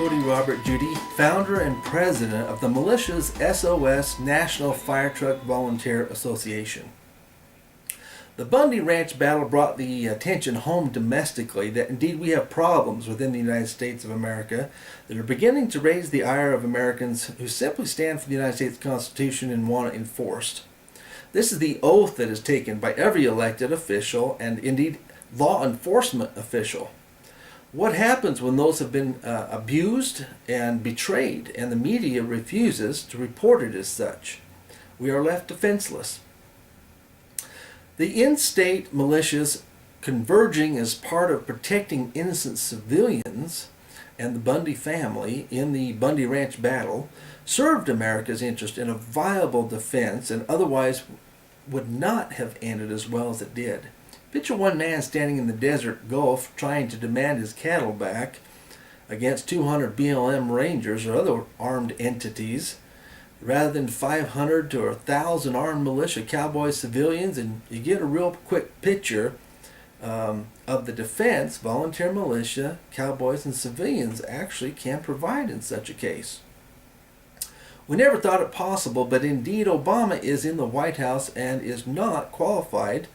Cody Judy, founder and president of the Militia's SOS National FireTruck Volunteer Association. The Bundy Ranch battle brought the attention home domestically that indeed we have problems within the United States of America that are beginning to raise the ire of Americans who simply stand for the United States Constitution and want it enforced. This is the oath that is taken by every elected official and indeed law enforcement official. What happens when those have been abused and betrayed and the media refuses to report it as such? We are left defenseless. The in-state militias converging as part of protecting innocent civilians and the Bundy family in the Bundy Ranch battle served America's interest in a viable defense and otherwise would not have ended as well as it did. Picture one man standing in the desert Gulf trying to demand his cattle back against 200 BLM Rangers or other armed entities rather than 500 to 1,000 armed militia, cowboys, civilians, and you get a real quick picture of the defense volunteer militia, cowboys, and civilians actually can provide in such a case. We never thought it possible, but indeed Obama is in the White House and is not qualified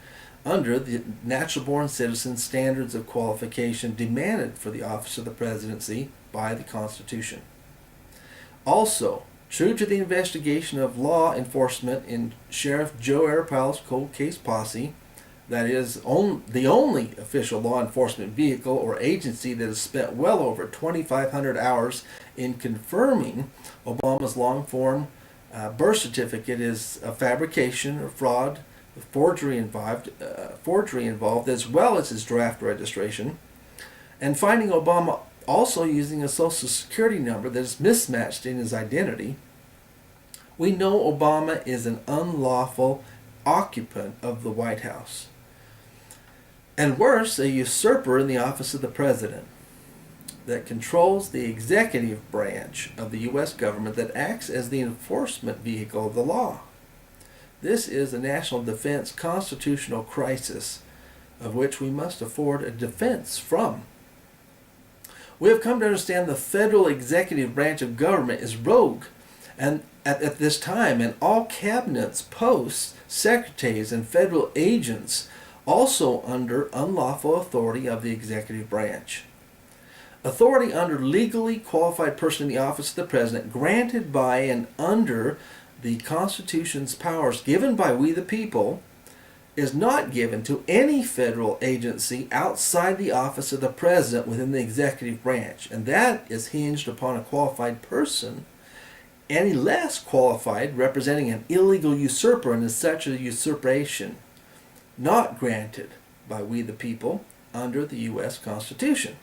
under the natural-born citizen standards of qualification demanded for the office of the presidency by the Constitution. Also, true to the investigation of law enforcement in Sheriff Joe Arpaio's cold case posse, that is the only official law enforcement vehicle or agency that has spent well over 2,500 hours in confirming Obama's long-form birth certificate is a fabrication or fraud, forgery involved, as well as his draft registration, and finding Obama also using a social security number that is mismatched in his identity, we know Obama is an unlawful occupant of the White House. And worse, a usurper in the office of the president that controls the executive branch of the U.S. government that acts as the enforcement vehicle of the law. This is a national defense constitutional crisis of which we must afford a defense from. We have come to understand the federal executive branch of government is rogue and at this time, and all cabinets, posts, secretaries, and federal agents also under unlawful authority of the executive branch. Authority under legally qualified person in the office of the president granted by and under the Constitution's powers given by we the people is not given to any federal agency outside the office of the president within the executive branch, and that is hinged upon a qualified person, any less qualified representing an illegal usurper, and as such a usurpation not granted by we the people under the U.S. Constitution.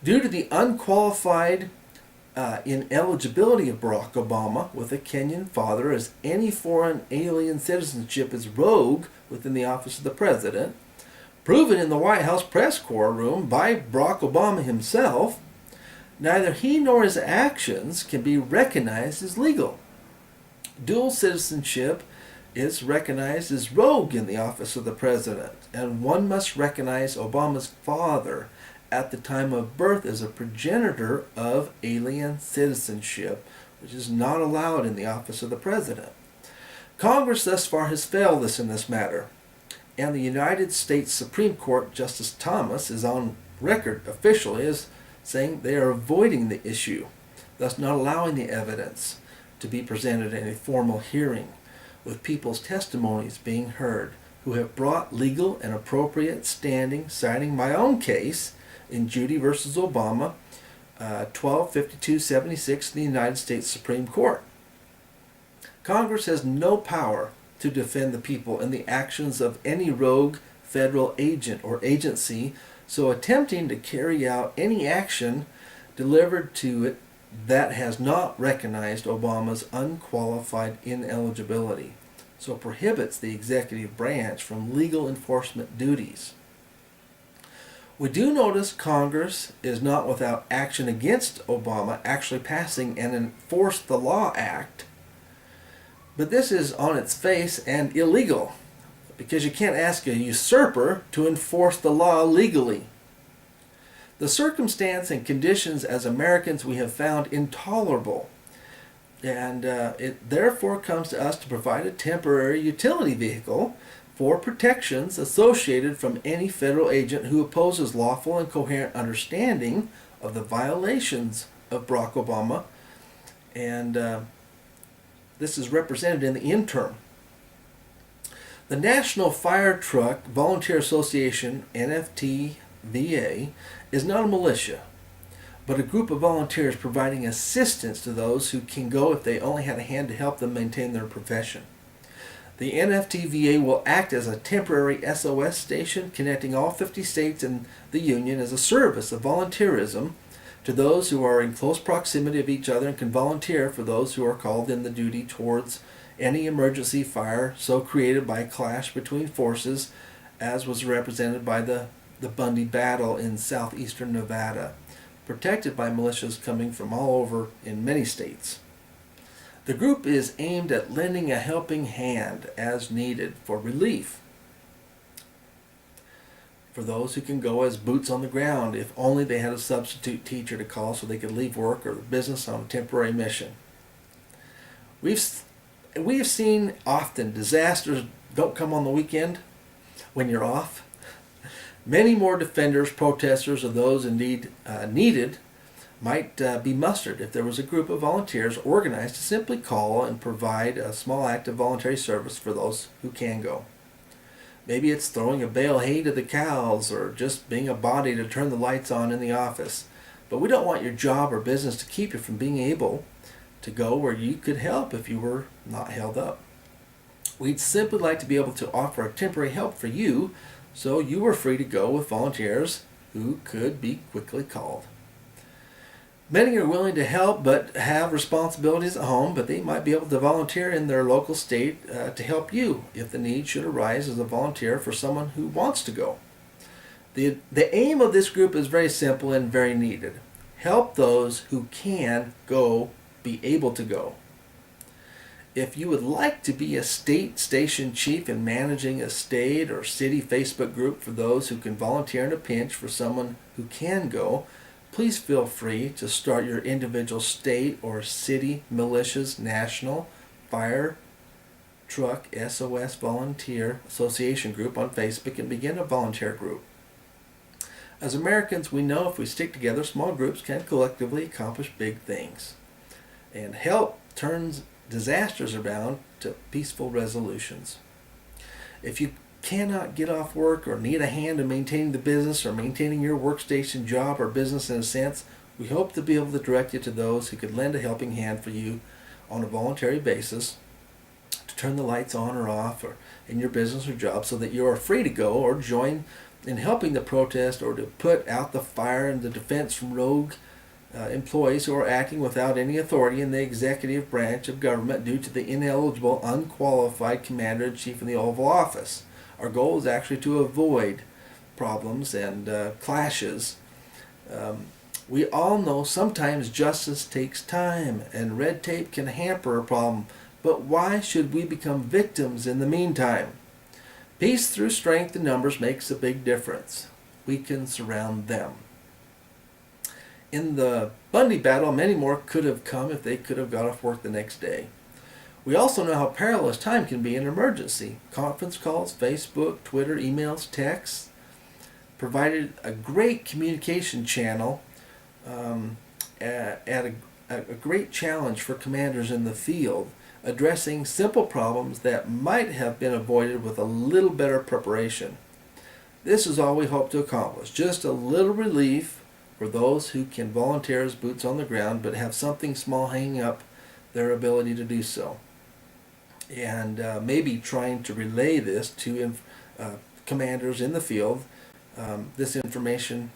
Due to the unqualified ineligibility of Barack Obama with a Kenyan father, as any foreign alien citizenship is rogue within the office of the president, proven in the White House press corps room by Barack Obama himself, neither he nor his actions can be recognized as legal. Dual citizenship is recognized as rogue in the office of the president, and one must recognize Obama's father at the time of birth as a progenitor of alien citizenship, which is not allowed in the office of the president. Congress thus far has failed us in this matter, and the United States Supreme Court Justice Thomas is on record officially as saying they are avoiding the issue, thus not allowing the evidence to be presented in a formal hearing, with people's testimonies being heard who have brought legal and appropriate standing, citing my own case in Judy versus Obama, 1252-76 in the United States Supreme Court. Congress has no power to defend the people in the actions of any rogue federal agent or agency, so attempting to carry out any action delivered to it that has not recognized Obama's unqualified ineligibility, so prohibits the executive branch from legal enforcement duties. We do notice Congress is not without action against Obama actually passing an Enforce the Law Act, but this is on its face and illegal, because you can't ask a usurper to enforce the law legally. The circumstance and conditions as Americans we have found intolerable, and it therefore comes to us to provide a temporary utility vehicle for protections associated from any federal agent who opposes lawful and coherent understanding of the violations of Barack Obama, and this is represented in the interim. The National FireTruck Volunteer Association, NFTVA, is not a militia, but a group of volunteers providing assistance to those who can go if they only had a hand to help them maintain their profession. The NFTVA will act as a temporary SOS station connecting all 50 states and the Union as a service of volunteerism to those who are in close proximity of each other and can volunteer for those who are called in the duty towards any emergency fire so created by a clash between forces, as was represented by the Bundy battle in southeastern Nevada, protected by militias coming from all over in many states. The group is aimed at lending a helping hand as needed for relief for those who can go as boots on the ground if only they had a substitute teacher to call so they could leave work or business on a temporary mission. We have seen often disasters don't come on the weekend when you're off. Many more defenders, protesters, or those indeed needed might be mustered if there was a group of volunteers organized to simply call and provide a small act of voluntary service for those who can go. Maybe it's throwing a bale of hay to the cows or just being a body to turn the lights on in the office. But we don't want your job or business to keep you from being able to go where you could help if you were not held up. We'd simply like to be able to offer a temporary help for you so you were free to go with volunteers who could be quickly called. Many are willing to help but have responsibilities at home, but they might be able to volunteer in their local state to help you if the need should arise as a volunteer for someone who wants to go. The aim of this group is very simple and very needed. Help those who can go be able to go. If you would like to be a state station chief in managing a state or city Facebook group for those who can volunteer in a pinch for someone who can go, please feel free to start your individual state or city militia's National FireTruck SOS Volunteer Association group on Facebook and begin a volunteer group. As Americans, we know if we stick together, small groups can collectively accomplish big things. And help turns disasters around to peaceful resolutions. If you cannot get off work or need a hand in maintaining the business or maintaining your workstation, job, or business in a sense, we hope to be able to direct you to those who could lend a helping hand for you on a voluntary basis to turn the lights on or off or in your business or job so that you are free to go or join in helping the protest or to put out the fire and the defense from rogue employees who are acting without any authority in the executive branch of government due to the ineligible, unqualified commander-in-chief in the Oval Office. Our goal is actually to avoid problems and clashes. We all know sometimes justice takes time and red tape can hamper a problem, but why should we become victims in the meantime? Peace through strength in numbers makes a big difference. We can surround them. In the Bundy battle, many more could have come if they could have got off work the next day. We also know how perilous time can be in an emergency. Conference calls, Facebook, Twitter, emails, texts provided a great communication channel at a great challenge for commanders in the field, addressing simple problems that might have been avoided with a little better preparation. This is all we hope to accomplish, just a little relief for those who can volunteer as boots on the ground but have something small hanging up their ability to do so. And maybe trying to relay this to commanders in the field. This information,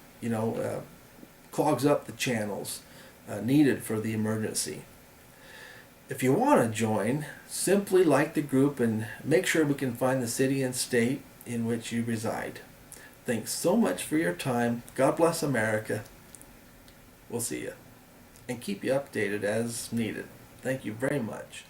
clogs up the channels needed for the emergency. If you want to join, simply like the group and make sure we can find the city and state in which you reside. Thanks so much for your time. God bless America. We'll see you. And keep you updated as needed. Thank you very much.